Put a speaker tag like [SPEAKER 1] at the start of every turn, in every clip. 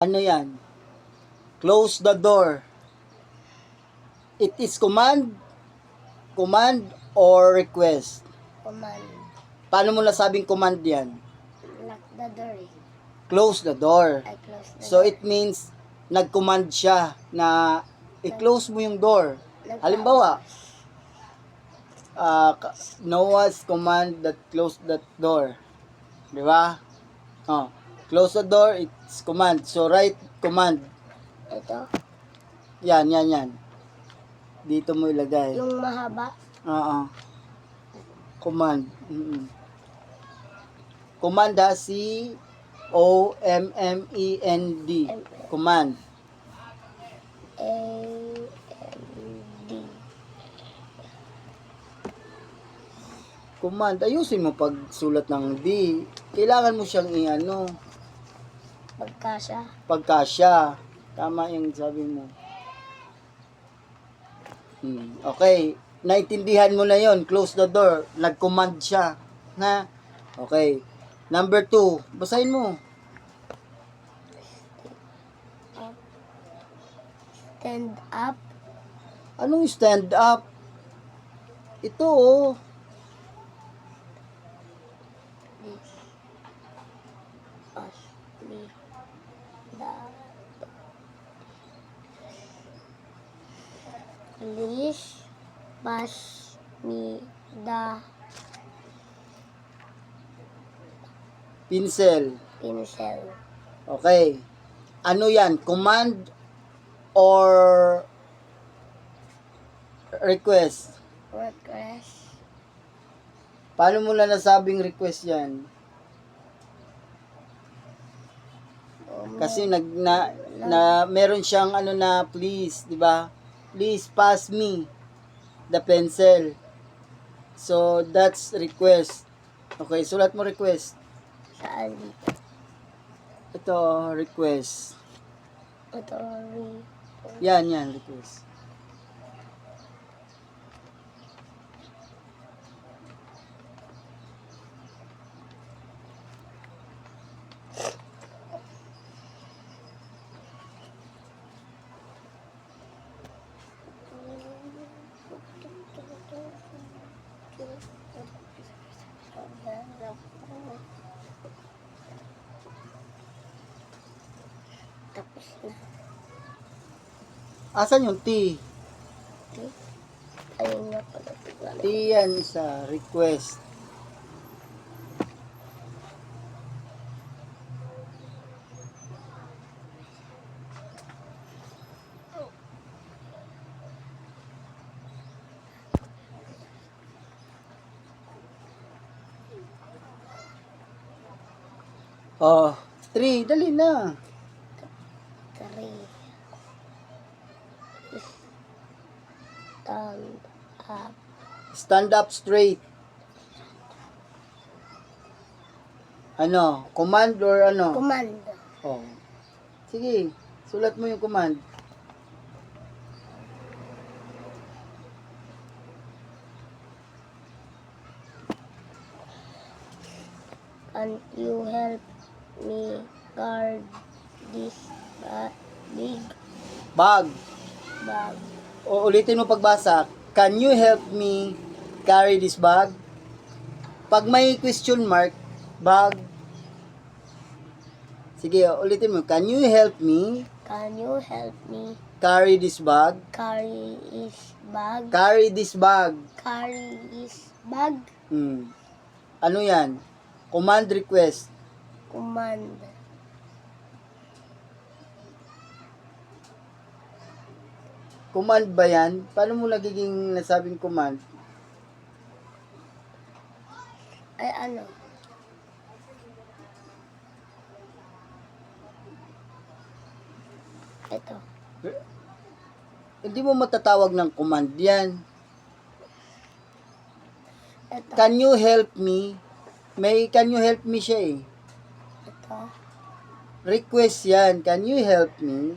[SPEAKER 1] Ano yan? Close the door. It is command or request.
[SPEAKER 2] Command.
[SPEAKER 1] Paano mo nasabing command yan?
[SPEAKER 2] Lock the door eh.
[SPEAKER 1] Close the door.
[SPEAKER 2] I close the
[SPEAKER 1] So
[SPEAKER 2] door.
[SPEAKER 1] it means nag-command siya na i-close mo yung door. Halimbawa, Noah's command that close that door. Di ba? Oh, close the door, it's command. So write command.
[SPEAKER 2] Ito,
[SPEAKER 1] Yan. Dito mo ilagay.
[SPEAKER 2] yung mahaba.
[SPEAKER 1] Oo. Command. Command ha, C-O-M-M-E-N-D. Command.
[SPEAKER 2] A-M-D.
[SPEAKER 1] Command. Ayusin mo pag sulat ng D. Kailangan mo siyang i-ano.
[SPEAKER 2] Pagkasya.
[SPEAKER 1] Pagkasya. Tama yung sabi mo. Okay. Naintindihan mo na yon. Close the door. Nag-command siya. Na? Okay. Number 2. Basahin mo.
[SPEAKER 2] Stand up.
[SPEAKER 1] Anong stand up? Ito oh.
[SPEAKER 2] Please pass me the
[SPEAKER 1] Pencil.
[SPEAKER 2] pencil.
[SPEAKER 1] Okay. Ano yan? Command or request?
[SPEAKER 2] Request.
[SPEAKER 1] Paano mo na nasabing request yan? Kasi meron siyang ano na please, di ba? Please pass me the pencil. So that's request. Okay, sulat mo request.
[SPEAKER 2] Saan dito?
[SPEAKER 1] Ito request.
[SPEAKER 2] Ito,
[SPEAKER 1] Yan, request.
[SPEAKER 2] Tapos na.
[SPEAKER 1] Asan yung T?
[SPEAKER 2] Ayun nga pala.
[SPEAKER 1] T yan sa request. Oh, 3, dali na.
[SPEAKER 2] 3. Stand up.
[SPEAKER 1] Stand up straight. Ano? Command or ano?
[SPEAKER 2] Command.
[SPEAKER 1] Oh. Sige, sulat mo yung command.
[SPEAKER 2] Can you help me guard this big
[SPEAKER 1] Bag.
[SPEAKER 2] bag?
[SPEAKER 1] O ulitin mo pagbasa. Can you help me carry this bag? Pag may question mark, bag. Sige, ulitin mo. Can you help me
[SPEAKER 2] Can you help me
[SPEAKER 1] carry this bag?
[SPEAKER 2] carry this bag?
[SPEAKER 1] Carry this bag.
[SPEAKER 2] Carry this bag?
[SPEAKER 1] Ano yan? Command request.
[SPEAKER 2] Command.
[SPEAKER 1] Command ba yan? Paano mo nagiging nasabing command?
[SPEAKER 2] Ay ano? Ito.
[SPEAKER 1] Hindi mo matatawag ng command yan.
[SPEAKER 2] Ito.
[SPEAKER 1] Can you help me? May can you help me siya eh.
[SPEAKER 2] Ito.
[SPEAKER 1] Request yan. Can you help me?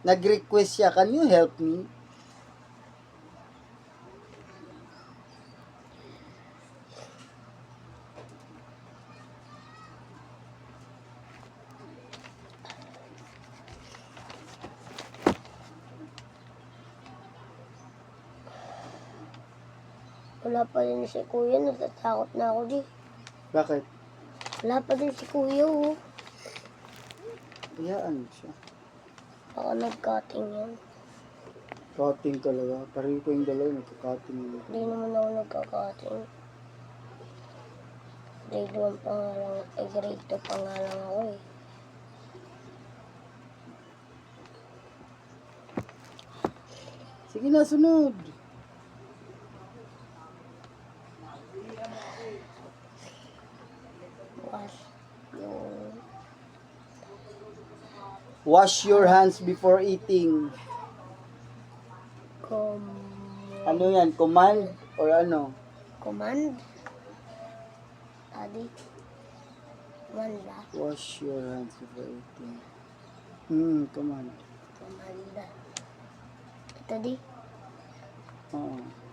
[SPEAKER 1] Nag-request siya. Can you help me?
[SPEAKER 2] Wala pa din si kuya. Natatakot na ako di.
[SPEAKER 1] Bakit?
[SPEAKER 2] Wala pa din si kuya oh.
[SPEAKER 1] Hayaan mo siya.
[SPEAKER 2] Baka nag-cutting yan.
[SPEAKER 1] Cutting talaga. Pareho ko yung dalawa, nagka-cutting yun.
[SPEAKER 2] Hindi naman ako nagka-cutting. Grade 1 pa nga lang. Grade 2 pa nga lang ako eh.
[SPEAKER 1] Sige na, sunod.
[SPEAKER 2] Wash
[SPEAKER 1] Wash your
[SPEAKER 2] yung
[SPEAKER 1] hands before eating. Ano yan? Command or ano?
[SPEAKER 2] command. Adi. Command ba?
[SPEAKER 1] Wash your hands before eating. Command.
[SPEAKER 2] Command. Ito di.
[SPEAKER 1] Oo.